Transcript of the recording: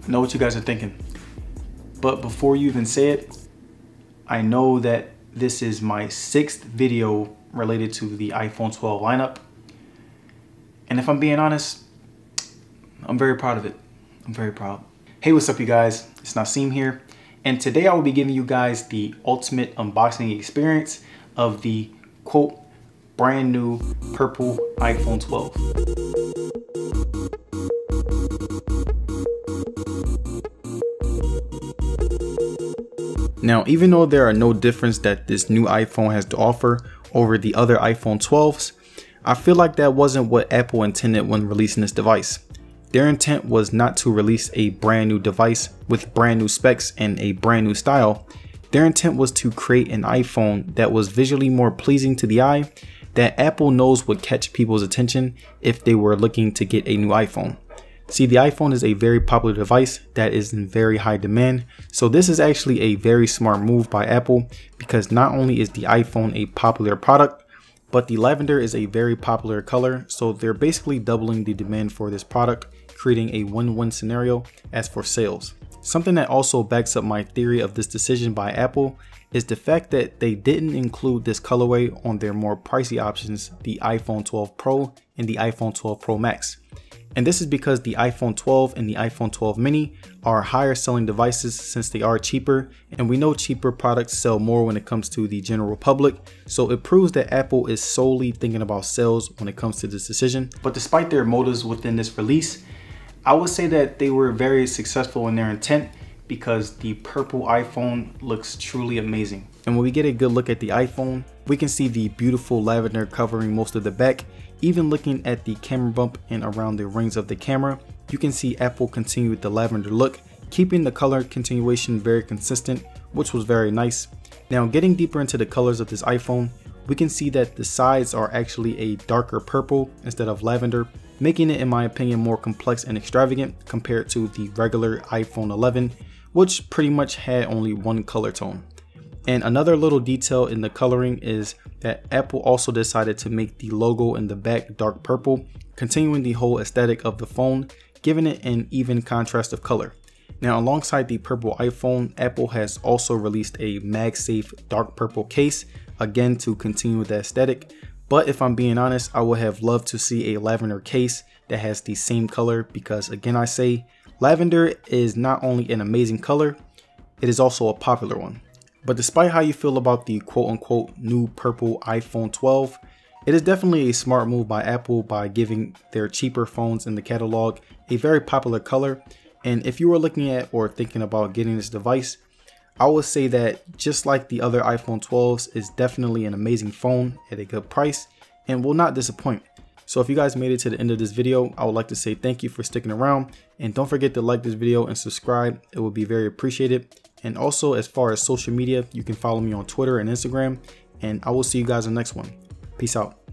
know what you guys are thinking. But before you even say it, I know that this is my 6th video related to the iPhone 12 lineup. And if I'm being honest, I'm very proud of it. I'm very proud. Hey, what's up you guys? It's Nasim here. And today I will be giving you guys the ultimate unboxing experience of the quote brand new purple iPhone 12. Now, even though there are no difference that this new iPhone has to offer over the other iPhone 12s, I feel like that wasn't what Apple intended when releasing this device. Their intent was not to release a brand new device with brand new specs and a brand new style. Their intent was to create an iPhone that was visually more pleasing to the eye, that Apple knows would catch people's attention if they were looking to get a new iPhone. See, the iPhone is a very popular device that is in very high demand, so this is actually a very smart move by Apple because not only is the iPhone a popular product, but the lavender is a very popular color, so they're basically doubling the demand for this product, creating a win-win scenario as for sales. Something that also backs up my theory of this decision by Apple is the fact that they didn't include this colorway on their more pricey options, the iPhone 12 Pro and the iPhone 12 Pro Max. And this is because the iPhone 12 and the iPhone 12 mini are higher selling devices since they are cheaper, and we know cheaper products sell more when it comes to the general public, so it proves that Apple is solely thinking about sales when it comes to this decision. But despite their motives within this release, I would say that they were very successful in their intent because the purple iPhone looks truly amazing. And when we get a good look at the iPhone, we can see the beautiful lavender covering most of the back. Even looking at the camera bump and around the rings of the camera, you can see Apple continue with the lavender look, keeping the color continuation very consistent, which was very nice. Now, getting deeper into the colors of this iPhone, we can see that the sides are actually a darker purple instead of lavender, making it, in my opinion, more complex and extravagant compared to the regular iPhone 11, which pretty much had only one color tone. And another little detail in the coloring is that Apple also decided to make the logo in the back dark purple, continuing the whole aesthetic of the phone, giving it an even contrast of color. Now, alongside the purple iPhone, Apple has also released a MagSafe dark purple case, again to continue with the aesthetic. But if I'm being honest, I would have loved to see a lavender case that has the same color because, again, I say lavender is not only an amazing color, it is also a popular one. But despite how you feel about the quote-unquote new purple iPhone 12, it is definitely a smart move by Apple by giving their cheaper phones in the catalog a very popular color. And if you were looking at or thinking about getting this device, I would say that just like the other iPhone 12s, is definitely an amazing phone at a good price and will not disappoint. So if you guys made it to the end of this video, I would like to say thank you for sticking around, and don't forget to like this video and subscribe. It would be very appreciated. And also, as far as social media, you can follow me on Twitter and Instagram, and I will see you guys in the next one. Peace out.